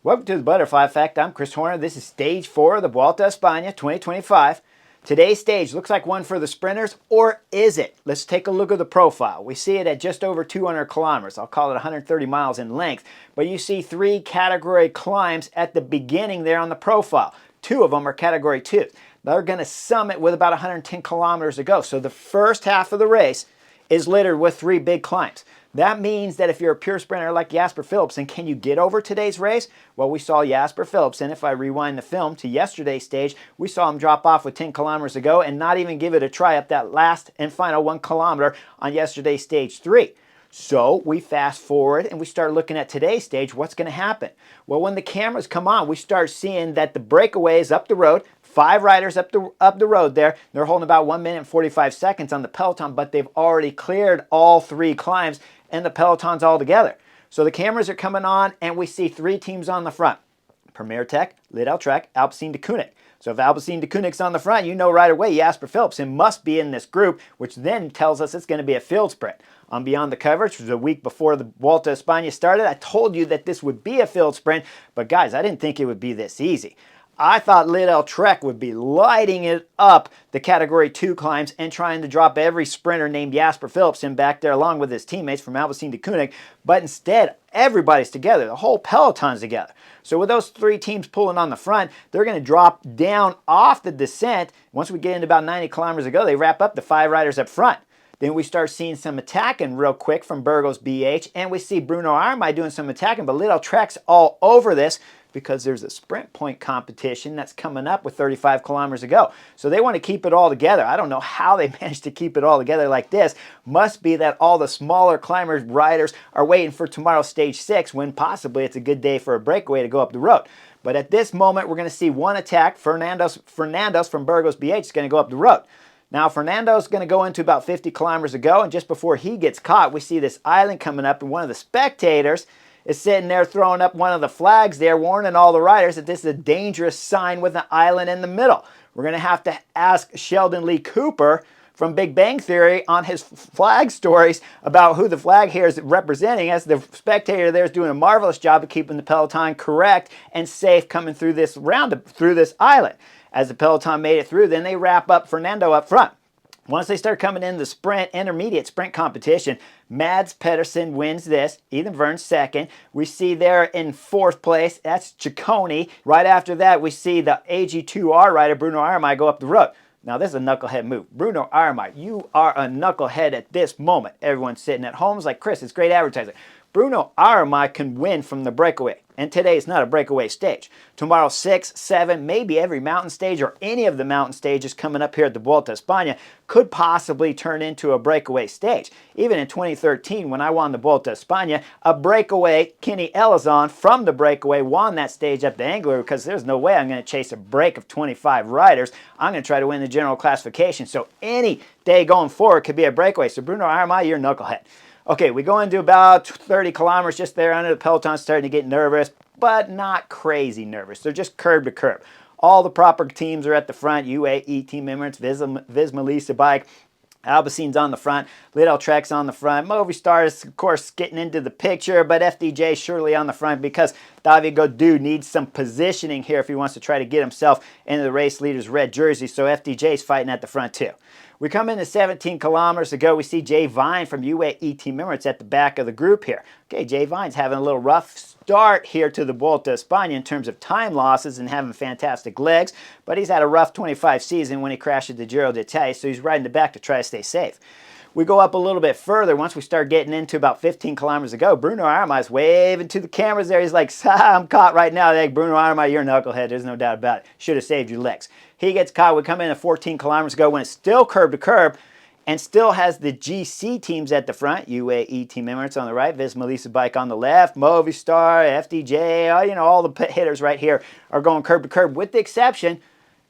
Welcome to the Butterfly Effect. I'm Chris Horner. This is stage 4 of the Vuelta a España 2025. Today's stage looks like one for the sprinters, or is it? Let's take a look at the profile. We see it at just over 200 kilometers. I'll call it 130 miles in length. But you see 3 category climbs at the beginning there on the profile. 2 of them are category 2. They're going to summit with about 110 kilometers to go. So the first half of the race is littered with 3 big climbs. That means that if you're a pure sprinter like Jasper Philipsen, can you get over today's race? Well, we saw Jasper Philipsen, if I rewind the film to yesterday's stage, we saw him drop off with 10 kilometers to go and not even give it a try up that last and final 1 kilometer on yesterday's stage 3. So we fast forward and we start looking at today's stage. What's going to happen? Well, when the cameras come on, we start seeing that the breakaway is up the road. 5 riders up the road there. They're holding about 1 minute and 45 seconds on the peloton, but they've already cleared all 3 climbs and the pelotons all together. So the cameras are coming on and we see 3 teams on the front. Premier Tech, Leadout Trek, Alpecin-Deceuninck. So if Alpecin-Deceuninck's on the front, you know right away Jasper Philipsen must be in this group, which then tells us it's going to be a field sprint. On Beyond the Coverage, which was a week before the Vuelta a España started, I told you that this would be a field sprint, but guys, I didn't think it would be this easy. I thought Leadout Trek would be lighting it up the category 2 climbs and trying to drop every sprinter named Jasper Philipsen back there along with his teammates from Alpecin-Deceuninck, but instead everybody's together, the whole peloton's together. So with those 3 teams pulling on the front, they're going to drop down off the descent. Once we get into about 90 kilometers to go, they wrap up the 5 riders up front. Then we start seeing some attacking real quick from Burgos BH, and we see Bruno Armai doing some attacking, but Leadout Trek's all over this because there's a sprint point competition that's coming up with 35 kilometers to go. So they want to keep it all together. I don't know how they managed to keep it all together like this. Must be that all the smaller climbers, riders are waiting for tomorrow's stage 6 when possibly it's a good day for a breakaway to go up the road. But at this moment, we're going to see one attack. Fernando's from Burgos BH is going to go up the road. Now, Fernando's going to go into about 50 kilometers to go, and just before he gets caught, we see this island coming up, and one of the spectators is sitting there throwing up one of the flags there, warning all the riders that this is a dangerous sign with an island in the middle. We're going to ask Sheldon Lee Cooper from Big Bang Theory on his flag stories about who the flag here is representing, as the spectator there is doing a marvelous job of keeping the peloton correct and safe coming through this through this island. As the peloton made it through, then they wrap up Fernando up front. Once they start coming in the intermediate sprint competition, Mads Pedersen wins this. Ethan Verne's second. We see there in 4th place, that's Ciccone. Right after that, we see the AG2R rider, Bruno Armai, go up the road. Now, this is a knucklehead move. Bruno Armai, you are a knucklehead at this moment. Everyone's sitting at home is like, Chris, it's great advertising. Bruno Armai can win from the breakaway. And today is not a breakaway stage. Tomorrow, 6, 7, maybe every mountain stage or any of the mountain stages coming up here at the Vuelta a España could possibly turn into a breakaway stage. Even in 2013, when I won the Vuelta a España, a breakaway, Kenny Elizon from the breakaway, won that stage up to Angler because there's no way I'm going to chase a break of 25 riders. I'm going to try to win the general classification. So any day going forward could be a breakaway. So Bruno Armai, you're knucklehead. Okay, we go into about 30 kilometers just there under the peloton, starting to get nervous, but not crazy nervous. They're just curb to curb. All the proper teams are at the front. UAE Team Emirates, Visma Bike, Alpecin's on the front, Leadout Trek's on the front. Movistar is, of course, getting into the picture, but FDJ surely on the front because David Gaudu needs some positioning here if he wants to try to get himself into the race leader's red jersey, so FDJ's fighting at the front too. We come into 17 kilometers to go. We see Jay Vine from UAE Team Emirates at the back of the group here. Okay, Jay Vine's having a little rough start here to the Vuelta a España in terms of time losses and having fantastic legs, but he's had a rough 25 season when he crashed at the Giro d'Italia, so he's riding the back to try to stay safe. We go up a little bit further. Once we start getting into about 15 kilometers to go, Bruno Armai's waving to the cameras there. He's like, I'm caught right now. Like, Bruno Armai, you're a knucklehead. There's no doubt about it. Should have saved your legs. He gets caught. We come in at 14 kilometers to go when it's still curb to curb and still has the GC teams at the front. UAE Team Emirates on the right, Visma Bike on the left, Movistar, FDJ, all the hitters right here are going curb to curb with the exception,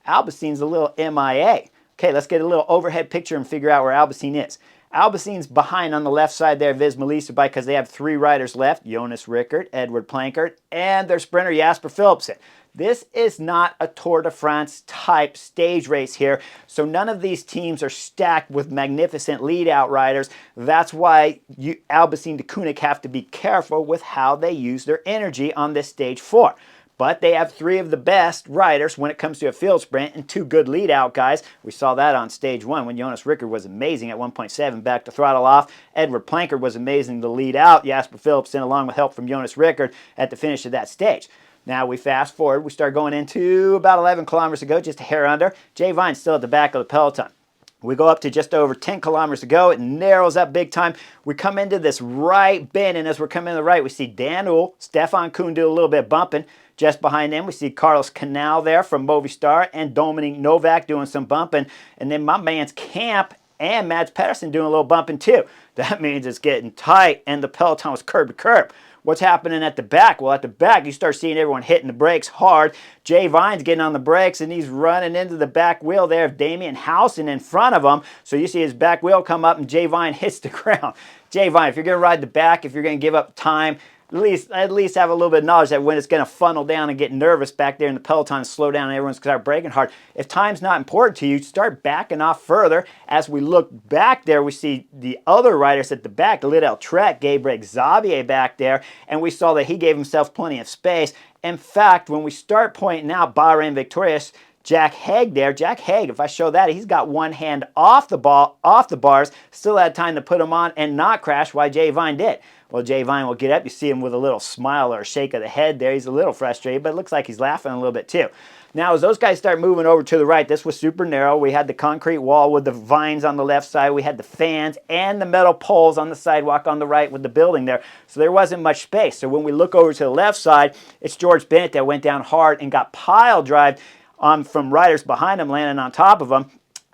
Alpecin's a little MIA. Okay, let's get a little overhead picture and figure out where Alpecin is. Alpecin's behind on the left side there, Visma-Leaserbike, because they have 3 riders left, Jonas Rickert, Edward Plankert, and their sprinter Jasper Philipsen. This is not a Tour de France type stage race here, so none of these teams are stacked with magnificent lead-out riders. That's why Alpecin-Deceuninck have to be careful with how they use their energy on this stage 4. But they have 3 of the best riders when it comes to a field sprint and 2 good lead-out guys. We saw that on stage 1 when Jonas Rickert was amazing at 1.7 back to throttle off. Edward Plankert was amazing to lead out Jasper Philipsen along with help from Jonas Rickert at the finish of that stage. Now we fast forward, we start going into about 11 kilometers to go, just a hair under. Jay Vine's still at the back of the peloton. We go up to just over 10 kilometers to go. It narrows up big time. We come into this right bend, and as we're coming to the right, we see Dan Uhl, Stefan Kuhn do a little bit bumping. Just behind them, we see Carlos Canal there from Movistar and Dominik Novak doing some bumping. And then my man's Camp and Mads Pedersen doing a little bumping too. That means it's getting tight, and the peloton was curb to curb. What's happening at the back? Well, at the back, you start seeing everyone hitting the brakes hard. Jay Vine's getting on the brakes, and he's running into the back wheel there of Damien Housen in front of him. So you see his back wheel come up, and Jay Vine hits the ground. Jay Vine, if you're going to ride the back, if you're going to give up time, at least have a little bit of knowledge that when it's going to funnel down and get nervous back there in the peloton and slow down and everyone's going to start braking hard. If time's not important to you, start backing off further. As we look back there, we see the other riders at the back. Leadout Trek gave Xavier back there, and we saw that he gave himself plenty of space. In fact, when we start pointing out Bahrain victorious Jack Haig there, Jack Haig, if I show that, he's got one hand off the bars, still had time to put them on and not crash, while Jay Vine did. Well, Jay Vine will get up. You see him with a little smile or a shake of the head there. He's a little frustrated, but it looks like he's laughing a little bit too. Now, as those guys start moving over to the right, this was super narrow. We had the concrete wall with the vines on the left side. We had the fans and the metal poles on the sidewalk on the right with the building there. So there wasn't much space. So when we look over to the left side, it's George Bennett that went down hard and got pile drive from riders behind him, landing on top of him.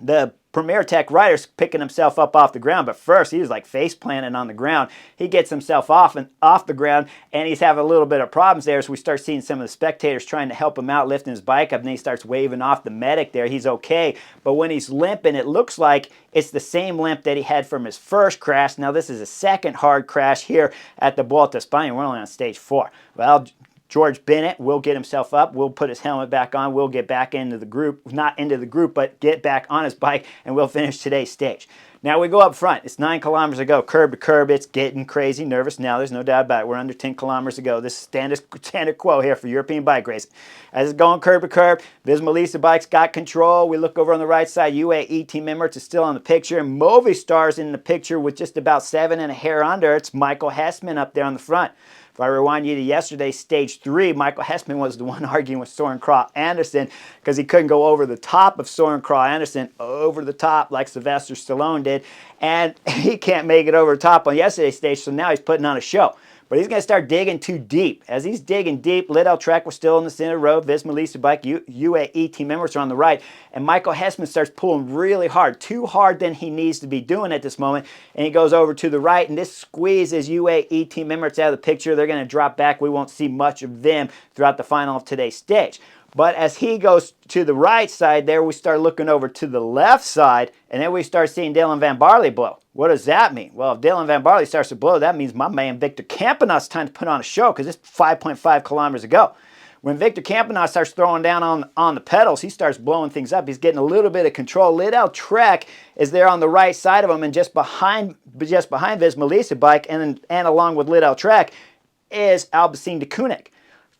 The Premier Tech rider's picking himself up off the ground, but first he was like face planting on the ground. He gets himself off the ground, and he's having a little bit of problems there. So we start seeing some of the spectators trying to help him out, lifting his bike up, and then he starts waving off the medic there. He's okay, but when he's limping, it looks like it's the same limp that he had from his first crash. Now this is a second hard crash here at the Vuelta a España. We're only on stage 4. Well, George Bennett will get himself up, will put his helmet back on, will get back into the group, not into the group, but get back on his bike, and we'll finish today's stage. Now we go up front. It's 9 kilometers to go, curb to curb. It's getting crazy nervous now. There's no doubt about it. We're under 10 kilometers to go. This is standard quo here for European bike racing. As it's going curb to curb, Visma-Leaserbike's got control. We look over on the right side. UAE Team Emirates is still on the picture, and Movistar's in the picture with just about 7 and a hair under. It's Michael Hessman up there on the front. If I rewind you to yesterday's stage 3, Michael Hessman was the one arguing with Søren Kragh Andersen because he couldn't go over the top of Søren Kragh Andersen, over the top like Sylvester Stallone did, and he can't make it over the top on yesterday's stage, so now he's putting on a show. But he's going to start digging too deep. As he's digging deep, Leadout Trek was still in the center row. Visma-Leaserbike, UAE Team members are on the right. And Michael Hessman starts pulling really hard, too hard than he needs to be doing at this moment. And he goes over to the right, and this squeezes UAE Team members out of the picture. They're going to drop back. We won't see much of them throughout the final of today's stage. But as he goes to the right side there, we start looking over to the left side, and then we start seeing Dylan Van Barley blow. What does that mean? Well, if Dylan Van Barley starts to blow, that means my man Victor Campenaut's time to put on a show because it's 5.5 kilometers to go. When Victor Campenaut starts throwing down on the pedals, he starts blowing things up. He's getting a little bit of control. Leadout Trek is there on the right side of him, and just behind Visma-Leaserbike and along with Leadout Trek is Alpecin-Deceuninck.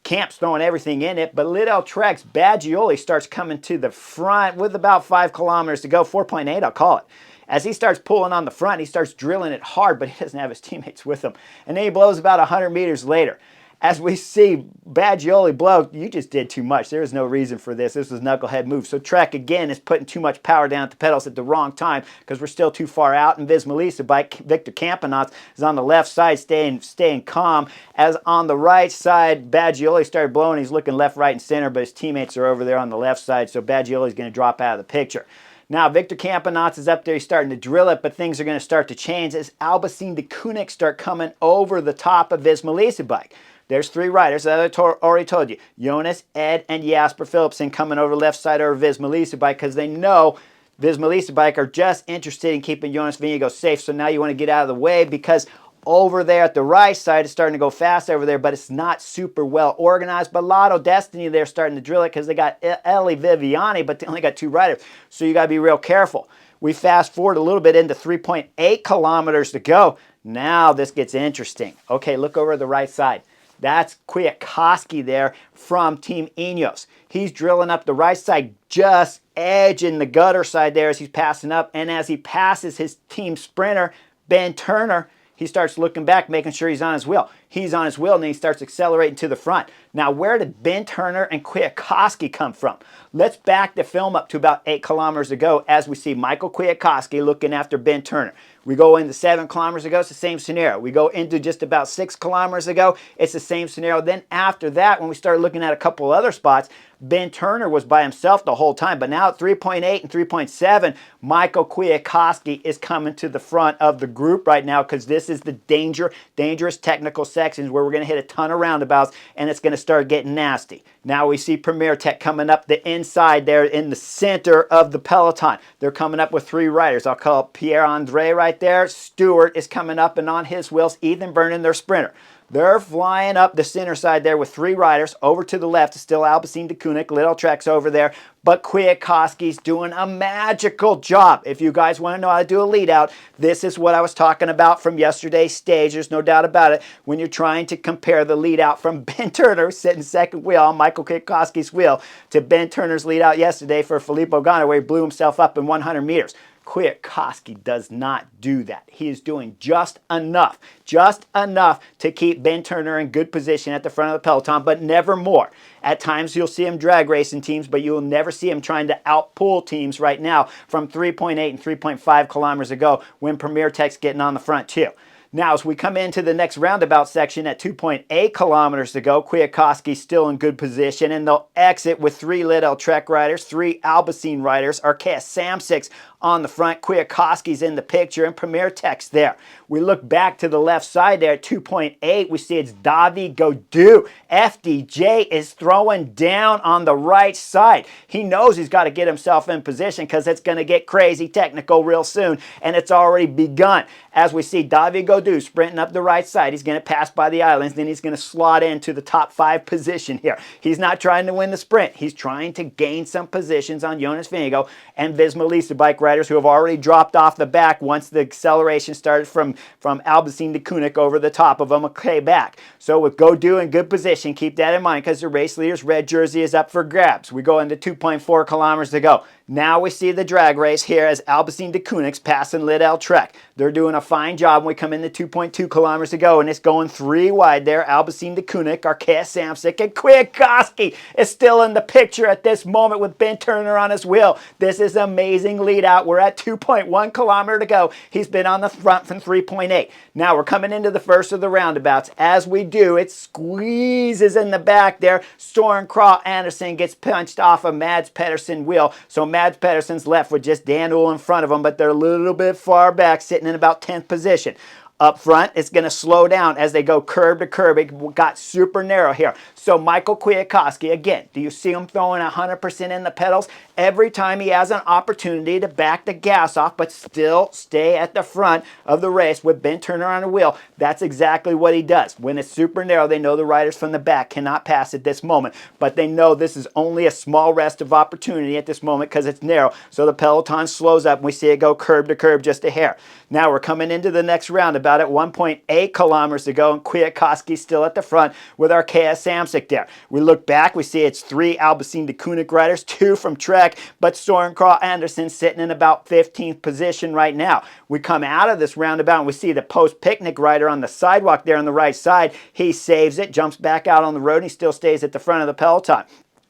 Camp's throwing everything in it, but Leadout Trek's Baggioli starts coming to the front with about 5 kilometers to go, 4.8 I'll call it. As he starts pulling on the front, he starts drilling it hard, but he doesn't have his teammates with him. And then he blows about 100 meters later. As we see Baggioli blow, you just did too much. There is no reason for this. This was knucklehead move. So Trek, again, is putting too much power down at the pedals at the wrong time because we're still too far out. And Visma-Leaserbike, Victor Campenaut, is on the left side staying calm. As on the right side, Baggioli started blowing. He's looking left, right, and center, but his teammates are over there on the left side, so Baggioli's going to drop out of the picture. Now, Victor Campenaut is up there. He's starting to drill it, but things are going to start to change as Alpecin-Deceuninck start coming over the top of Visma-Leaserbike. There's 3 riders, as I already told you. Jonas, Ed, and Jasper Philipsen coming over left side over Visma-Leaserbike because they know Visma Bike are just interested in keeping Jonas Vingegaard safe. So now you want to get out of the way, because over there at the right side, it's starting to go fast over there, but it's not super well organized. But Lotto Destiny, they're starting to drill it because they got Eli Viviani, but they only got 2 riders. So you got to be real careful. We fast forward a little bit into 3.8 kilometers to go. Now this gets interesting. Okay, look over the right side. That's Kwiatkowski there from Team Ineos. He's drilling up the right side, just edging the gutter side there as he's passing up. And as he passes his team sprinter, Ben Turner, he starts looking back, making sure he's on his wheel. He's on his wheel, and then he starts accelerating to the front. Now, where did Ben Turner and Kwiatkowski come from? Let's back the film up to about 8 kilometers ago as we see Michael Kwiatkowski looking after Ben Turner. We go into 7 kilometers ago, it's the same scenario. We go into just about 6 kilometers ago, it's the same scenario. Then after that, when we start looking at a couple other spots, Ben Turner was by himself the whole time. But now at 3.8 and 3.7, Michael Kwiatkowski is coming to the front of the group right now, because this is the dangerous technical sections where we're going to hit a ton of roundabouts and it's going to start getting nasty. Now we see Premier Tech coming up the inside there in the center of the peloton. They're coming up with 3 riders. I'll call it Pierre-Andre right there. Stewart is coming up, and on his wheels, Ethan Vernon, their sprinter. They're flying up the center side there with 3 riders. Over to the left is still Alpecin-Deceuninck. Little Trek's over there. But Kwiatkowski's doing a magical job. If you guys want to know how to do a lead out, this is what I was talking about from yesterday's stage. There's no doubt about it. When you're trying to compare the lead out from Ben Turner sitting second wheel on Michael Kwiatkowski's wheel to Ben Turner's lead out yesterday for Filippo Ganna, where he blew himself up in 100 meters. Kwiatkowski does not do that. He is doing just enough to keep Ben Turner in good position at the front of the peloton, but never more. At times you'll see him drag racing teams, but you'll never see him trying to outpull teams right now from 3.8 and 3.5 kilometers ago when Premier Tech's getting on the front too. Now, as we come into the next roundabout section at 2.8 kilometers to go, Kwiatkowski's still in good position, and they'll exit with 3 Leadout Trek riders, 3 Alpecin riders, Arkea Samsic on the front. Kwiatkowski's in the picture, and Premier Tech's there. We look back to the left side there at 2.8. We see it's David Gaudu. FDJ is throwing down on the right side. He knows he's got to get himself in position because it's going to get crazy technical real soon, and it's already begun. As we see David Gaudu sprinting up the right side, he's going to pass by the islands, then he's going to slot into the top 5 position here. He's not trying to win the sprint. He's trying to gain some positions on Jonas Vingegaard and Visma Bike riders who have already dropped off the back once the acceleration started from Alpecin-Deceuninck over the top of them. Okay, back. So with Gaudu in good position, keep that in mind because the race leader's red jersey is up for grabs. We go into 2.4 kilometers to go. Now we see the drag race here as Alpecin-Deceuninck's passing Leadout Trek. They're doing a fine job when we come into 2.2 kilometers to go, and it's going 3 wide there. Alpecin-Deceuninck, Arkea Samsic, and Kwiatkowski is still in the picture at this moment with Ben Turner on his wheel. This is amazing lead out. We're at 2.1 kilometer to go. He's been on the front from 3.8. Now we're coming into the first of the roundabouts. As we do, it squeezes in the back there. Soren Kragh Andersen gets punched off of Mads Pedersen wheel. So Mads Pedersen's left with just Dan Uhl in front of him, but they're a little bit far back, sitting in about 10th position. Up front, it's going to slow down as they go curb to curb. It got super narrow here. So Michael Kwiatkowski, again, do you see him throwing 100% in the pedals? Every time he has an opportunity to back the gas off, but still stay at the front of the race with Ben Turner on the wheel, that's exactly what he does. When it's super narrow, they know the riders from the back cannot pass at this moment, but they know this is only a small rest of opportunity at this moment because it's narrow. So the peloton slows up and we see it go curb to curb just a hair. Now we're coming into the next roundabout at 1.8 kilometers to go, and Kwiatkowski's still at the front with Arkea Samsic there. We look back, we see it's 3 Alpecin-Deceuninck riders, 2 from Trek, but Soren Kragh Andersen sitting in about 15th position right now. We come out of this roundabout and we see the post-picnic rider on the sidewalk there on the right side. He saves it, jumps back out on the road, and he still stays at the front of the peloton.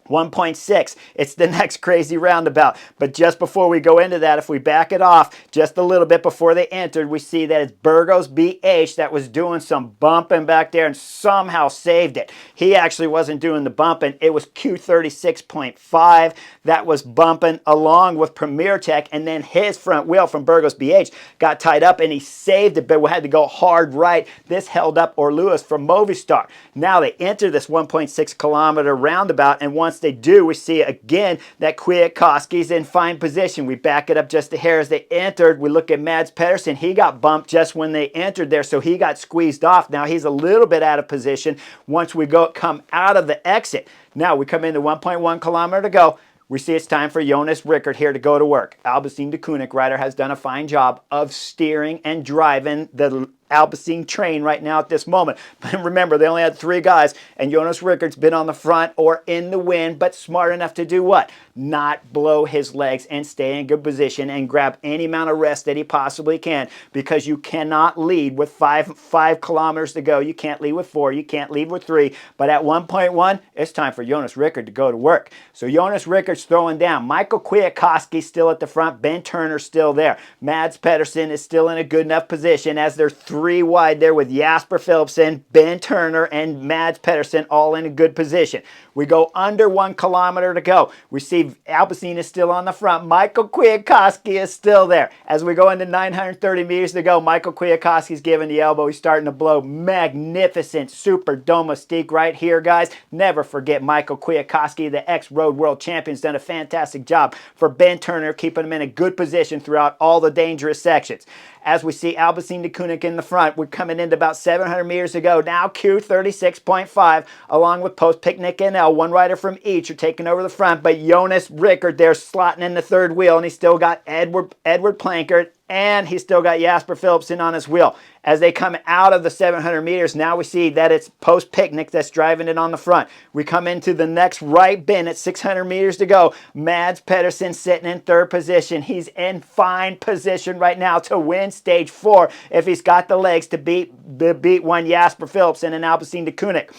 1.6, it's the next crazy roundabout. But just before we go into that, if we back it off just a little bit before they entered, we see that it's Burgos BH that was doing some bumping back there and somehow saved it. He actually wasn't doing the bumping. It was Q36.5 that was bumping along with Premier Tech, and then his front wheel from Burgos BH got tied up and he saved it, but we had to go hard right. This held up Orluis from Movistar. Now they enter this 1.6 kilometer roundabout, and once once they do, we see again that Kwiatkowski's in fine position. We back it up just a hair as they entered. We look at Mads Pedersen. He got bumped just when they entered there, so he got squeezed off. Now he's a little bit out of position once we come out of the exit. Now we come into 1.1 kilometer to go. We see it's time for Jonas Rickert here to go to work. Alpecin-Deceuninck rider has done a fine job of steering and driving the Alpecin train right now at this moment. But remember, they only had 3 guys, and Jonas Rickert's been on the front or in the wind, but smart enough to do what? Not blow his legs and stay in good position and grab any amount of rest that he possibly can, because you cannot lead with 5 kilometers to go. You can't lead with 4. You can't lead with 3. But at 1.1, it's time for Jonas Rickert to go to work. So Jonas Rickert's throwing down. Michael Kwiatkowski's still at the front. Ben Turner's still there. Mads Pedersen is still in a good enough position as they're 3 wide there with Jasper Philipsen, Ben Turner, and Mads Pedersen all in a good position. We go under 1 kilometer to go. We see Alpecin is still on the front. Michael Kwiatkowski is still there. As we go into 930 meters to go, Michael Kwiatkowski's giving the elbow. He's starting to blow. Magnificent super domestique right here, guys. Never forget Michael Kwiatkowski, the ex-road world champion, has done a fantastic job for Ben Turner, keeping him in a good position throughout all the dangerous sections. As we see Alpecin-Deceuninck in the front, we're coming into about 700 meters to go. Now Q36.5, along with Post-Picnic NL. One rider from each are taking over the front, but Jonas Rickert there slotting in the 3rd wheel, and he's still got Edward Plankert, and he's still got Jasper Philipsen on his wheel. As they come out of the 700 meters, now we see that it's Post-Picnic that's driving it on the front. We come into the next right bend at 600 meters to go. Mads Pedersen sitting in 3rd position. He's in fine position right now to win stage 4 if he's got the legs to beat one Jasper Philipsen and Alpecin-Deceuninck.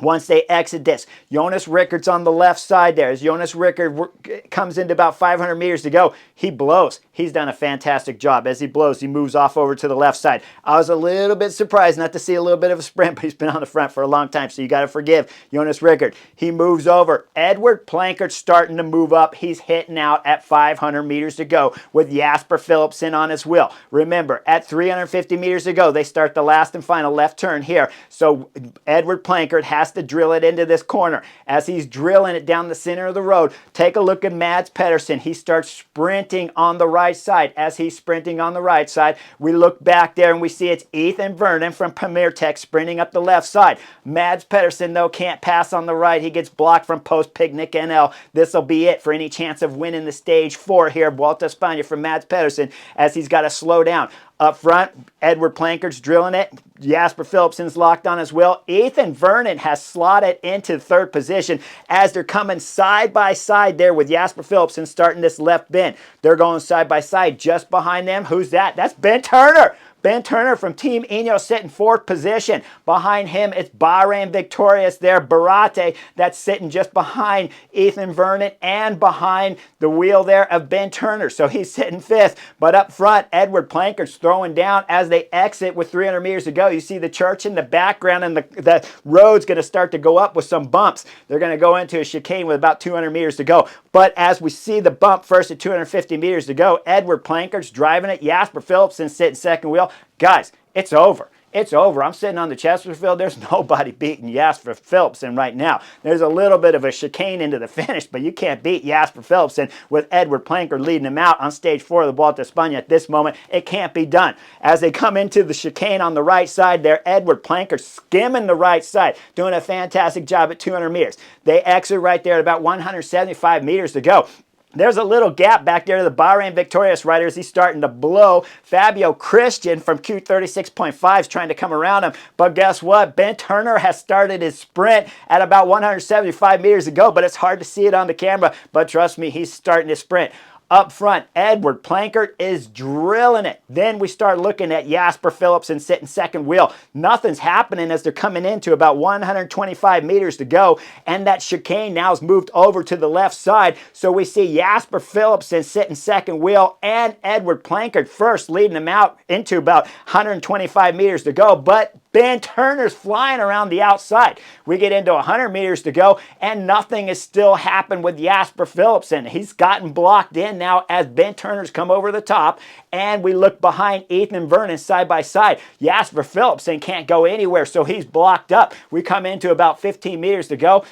Once they exit this, Jonas Rickert's on the left side there. As Jonas Rickert comes into about 500 meters to go, he blows. He's done a fantastic job. As he blows, he moves off over to the left side. I was a little bit surprised not to see a little bit of a sprint, but he's been on the front for a long time, so you got to forgive Jonas Rickert. He moves over. Edward Plankert's starting to move up. He's hitting out at 500 meters to go with Jasper Philipsen on his wheel. Remember, at 350 meters to go, they start the last and final left turn here. So Edward Plankert has to drill it into this corner. As he's drilling it down the center of the road, take a look at Mads Pedersen. He starts sprinting on the right side. As he's sprinting on the right side, we look back there and we see it's Ethan Vernon from Premier Tech sprinting up the left side. Mads Pedersen, though, can't pass on the right. He gets blocked from Post-Picnic NL. This will be it for any chance of winning the stage 4 here. Vuelta a España from Mads Pedersen, as he's got to slow down. Up front, Edward Plankert's drilling it. Jasper Philipsen's locked on his wheel. Ethan Vernon has slotted into 3rd position as they're coming side by side there with Jasper Philipsen starting this left bend. They're going side by side. Just behind them, who's that? That's Ben Turner. Ben Turner from Team Ineos sitting 4th position. Behind him, it's Bahrain victorious there, Barate, that's sitting just behind Ethan Vernon and behind the wheel there of Ben Turner. So he's sitting 5th. But up front, Edward Plankert's throwing down as they exit with 300 meters to go. You see the church in the background, and the road's going to start to go up with some bumps. They're going to go into a chicane with about 200 meters to go. But as we see the bump first at 250 meters to go, Edward Plankert's driving it. Jasper Philipsen sitting 2nd wheel. Guys, it's over. It's over. I'm sitting on the Chesterfield. There's nobody beating Jasper Philipsen right now. There's a little bit of a chicane into the finish, but you can't beat Jasper Philipsen with Edward Plankert leading him out on stage 4 of the Vuelta a España at this moment. It can't be done. As they come into the chicane on the right side there, Edward Plankert skimming the right side, doing a fantastic job at 200 meters. They exit right there at about 175 meters to go. There's a little gap back there to the Bahrain victorious riders. He's starting to blow. Fabio Christian from Q36.5 is trying to come around him. But guess what? Ben Turner has started his sprint at about 175 meters to go, but it's hard to see it on the camera. But trust me, he's starting his sprint. Up front, Edward Plankert is drilling it. Then we start looking at Jasper Philipsen sitting 2nd wheel. Nothing's happening as they're coming into about 125 meters to go. And that chicane now has moved over to the left side. So we see Jasper Philipsen sitting 2nd wheel and Edward Plankert first, leading him out into about 125 meters to go. But Ben Turner's flying around the outside. We get into 100 meters to go, and nothing has still happened with Jasper Philipsen. He's gotten blocked in now as Ben Turner's come over the top, and we look behind Ethan Vernon side by side. Jasper Philipsen can't go anywhere, so he's blocked up. We come into about 15 meters to go,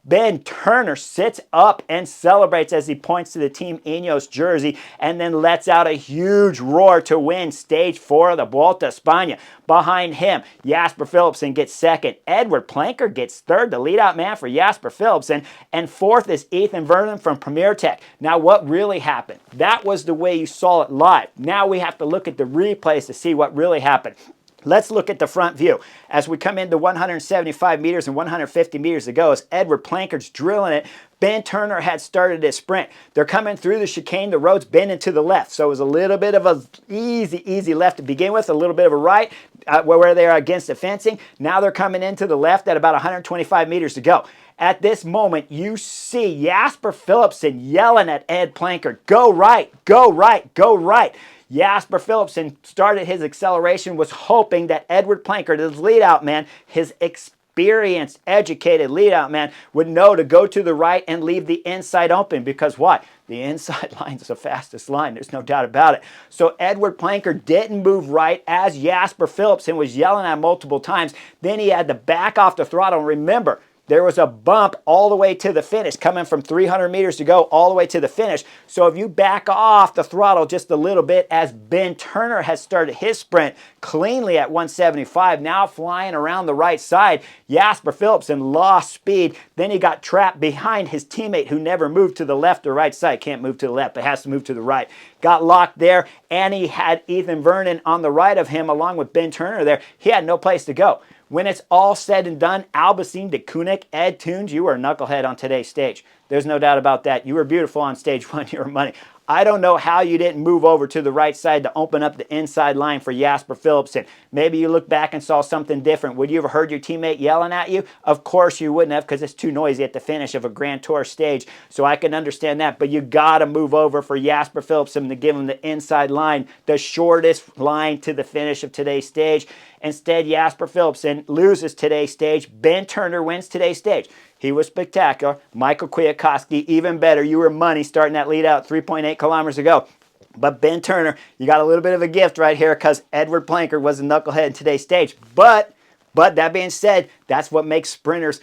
Ben Turner sits up and celebrates as he points to the Team Ineos jersey and then lets out a huge roar to win stage 4 of the Vuelta a España. Behind him, Jasper Philipsen gets second. Edward Planker gets third, the lead-out man for Jasper Philipsen. And fourth is Ethan Vernon from Premier Tech. Now, what really happened? That was the way you saw it live. Now we have to look at the replays to see what really happened. Let's look at the front view. As we come into 175 meters and 150 meters to go, as Edward Planker's drilling it, Ben Turner had started his sprint. They're coming through the chicane. The road's bending to the left. So it was a little bit of a easy left to begin with, a little bit of a right where they are against the fencing. Now they're coming into the left at about 125 meters to go. At this moment, you see Jasper Philipsen yelling at Ed Planker, "Go right, go right, go right." Jasper Philipsen started his acceleration, was hoping that Edward Planker, his lead-out man, his experienced, educated lead-out man, would know to go to the right and leave the inside open. Because what? The inside line is the fastest line. There's no doubt about it. So Edward Planker didn't move right as Jasper Philipsen was yelling at him multiple times. Then he had to back off the throttle. Remember, there was a bump all the way to the finish, coming from 300 meters to go all the way to the finish. So if you back off the throttle just a little bit, as Ben Turner has started his sprint cleanly at 175, now flying around the right side, Jasper Philipsen lost speed. Then he got trapped behind his teammate who never moved to the left or right side. Can't move to the left, but has to move to the right. Got locked there, and he had Ethan Vernon on the right of him along with Ben Turner there. He had no place to go. When it's all said and done, Alpecin-Deceuninck, Ed Tunes, you were a knucklehead on today's stage. There's no doubt about that. You were beautiful on stage 1. You were money. I don't know how you didn't move over to the right side to open up the inside line for Jasper Philipsen. Maybe you look back and saw something different. Would you have heard your teammate yelling at you? Of course you wouldn't have, because it's too noisy at the finish of a Grand Tour stage. So I can understand that. But you got to move over for Jasper Philipsen to give him the inside line, the shortest line to the finish of today's stage. Instead, Jasper Philipsen loses today's stage. Ben Turner wins today's stage. He was spectacular. Michael Kwiatkowski, even better. You were money starting that lead out 3.8 kilometers ago. But Ben Turner, you got a little bit of a gift right here, because Edward Planker was a knucklehead in today's stage. But that being said, that's what makes sprinters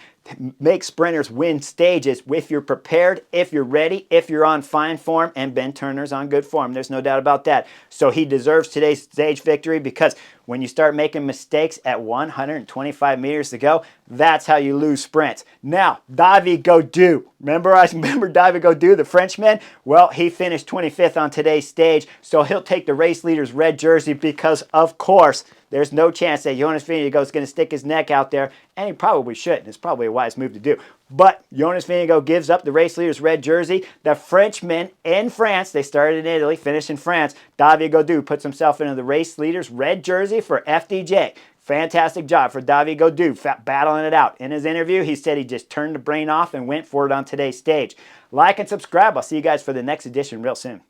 win stages. If you're prepared, if you're ready, if you're on fine form, and Ben Turner's on good form. There's no doubt about that. So he deserves today's stage victory, because when you start making mistakes at 125 meters to go, that's how you lose sprints. Now, David Gaudu. Remember David Gaudu, the Frenchman? Well, he finished 25th on today's stage, so he'll take the race leader's red jersey, because, of course, there's no chance that Jonas Vingegaard is going to stick his neck out there, and he probably shouldn't. It's probably a wise move to do. But Jonas Vingegaard gives up the race leader's red jersey. The Frenchman in France, they started in Italy, finished in France. David Gaudu puts himself into the race leader's red jersey for FDJ. Fantastic job for David Gaudu, battling it out. In his interview, he said he just turned the brain off and went for it on today's stage. Like and subscribe. I'll see you guys for the next edition real soon.